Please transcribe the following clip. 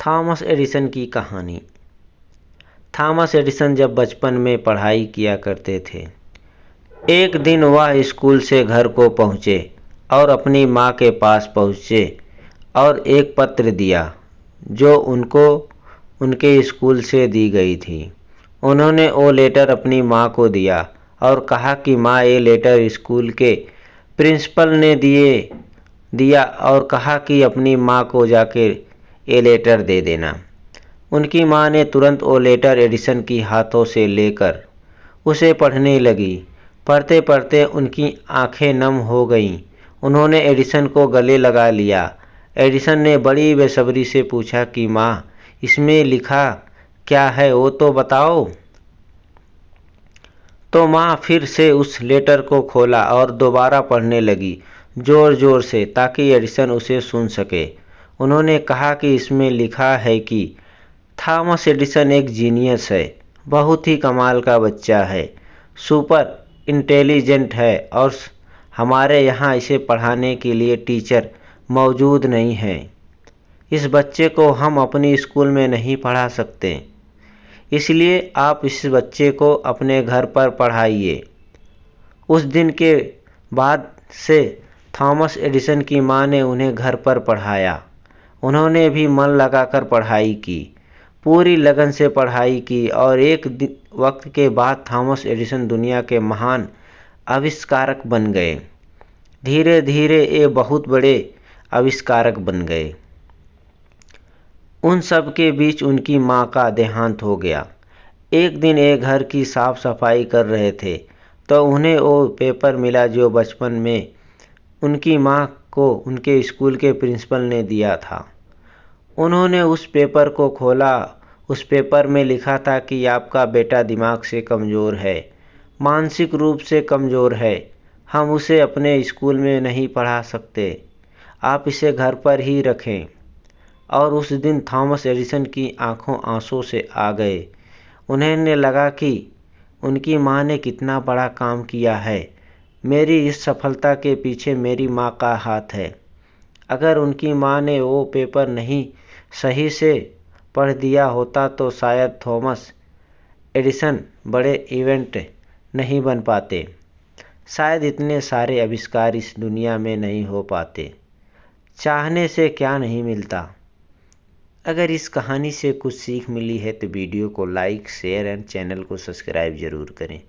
Thomas Edison की कहानी। Thomas Edison जब बचपन में पढ़ाई किया करते थे, एक दिन वह स्कूल से घर को पहुँचे और अपनी माँ के पास पहुँचे और एक पत्र दिया जो उनको उनके स्कूल से दी गई थी। उन्होंने वो लेटर अपनी माँ को दिया और कहा कि माँ, ये लेटर स्कूल के प्रिंसिपल ने दिया और कहा कि अपनी माँ को जाकर ये लेटर दे देना। उनकी माँ ने तुरंत वो लेटर एडिसन की हाथों से लेकर उसे पढ़ने लगी। पढ़ते पढ़ते उनकी आंखें नम हो गईं। उन्होंने एडिसन को गले लगा लिया। एडिसन ने बड़ी बेसब्री से पूछा कि माँ, इसमें लिखा क्या है वो तो बताओ। तो माँ फिर से उस लेटर को खोला और दोबारा पढ़ने लगी, ज़ोर ज़ोर से, ताकि एडिसन उसे सुन सके। उन्होंने कहा कि इसमें लिखा है कि थॉमस एडिसन एक जीनियस है, बहुत ही कमाल का बच्चा है, सुपर इंटेलिजेंट है और हमारे यहाँ इसे पढ़ाने के लिए टीचर मौजूद नहीं है। इस बच्चे को हम अपनी स्कूल में नहीं पढ़ा सकते, इसलिए आप इस बच्चे को अपने घर पर पढ़ाइए। उस दिन के बाद से थॉमस एडिसन की माँ ने उन्हें घर पर पढ़ाया। उन्होंने भी मन लगाकर पढ़ाई की, पूरी लगन से पढ़ाई की और एक वक्त के बाद थॉमस एडिसन दुनिया के महान आविष्कारक बन गए। धीरे धीरे ये बहुत बड़े आविष्कारक बन गए। उन सब के बीच उनकी माँ का देहांत हो गया। एक दिन ये घर की साफ सफाई कर रहे थे तो उन्हें वो पेपर मिला जो बचपन में उनकी माँ को उनके स्कूल के प्रिंसिपल ने दिया था। उन्होंने उस पेपर को खोला। उस पेपर में लिखा था कि आपका बेटा दिमाग से कमज़ोर है, मानसिक रूप से कमज़ोर है, हम उसे अपने स्कूल में नहीं पढ़ा सकते, आप इसे घर पर ही रखें। और उस दिन थॉमस एडिसन की आंखों आंसू से आ गए। उन्हें लगा कि उनकी माँ ने कितना बड़ा काम किया है। मेरी इस सफलता के पीछे मेरी माँ का हाथ है। अगर उनकी माँ ने वो पेपर नहीं सही से पढ़ दिया होता तो शायद थॉमस एडिसन बड़े इवेंट नहीं बन पाते, शायद इतने सारे आविष्कार इस दुनिया में नहीं हो पाते। चाहने से क्या नहीं मिलता। अगर इस कहानी से कुछ सीख मिली है तो वीडियो को लाइक, शेयर एंड चैनल को सब्सक्राइब ज़रूर करें।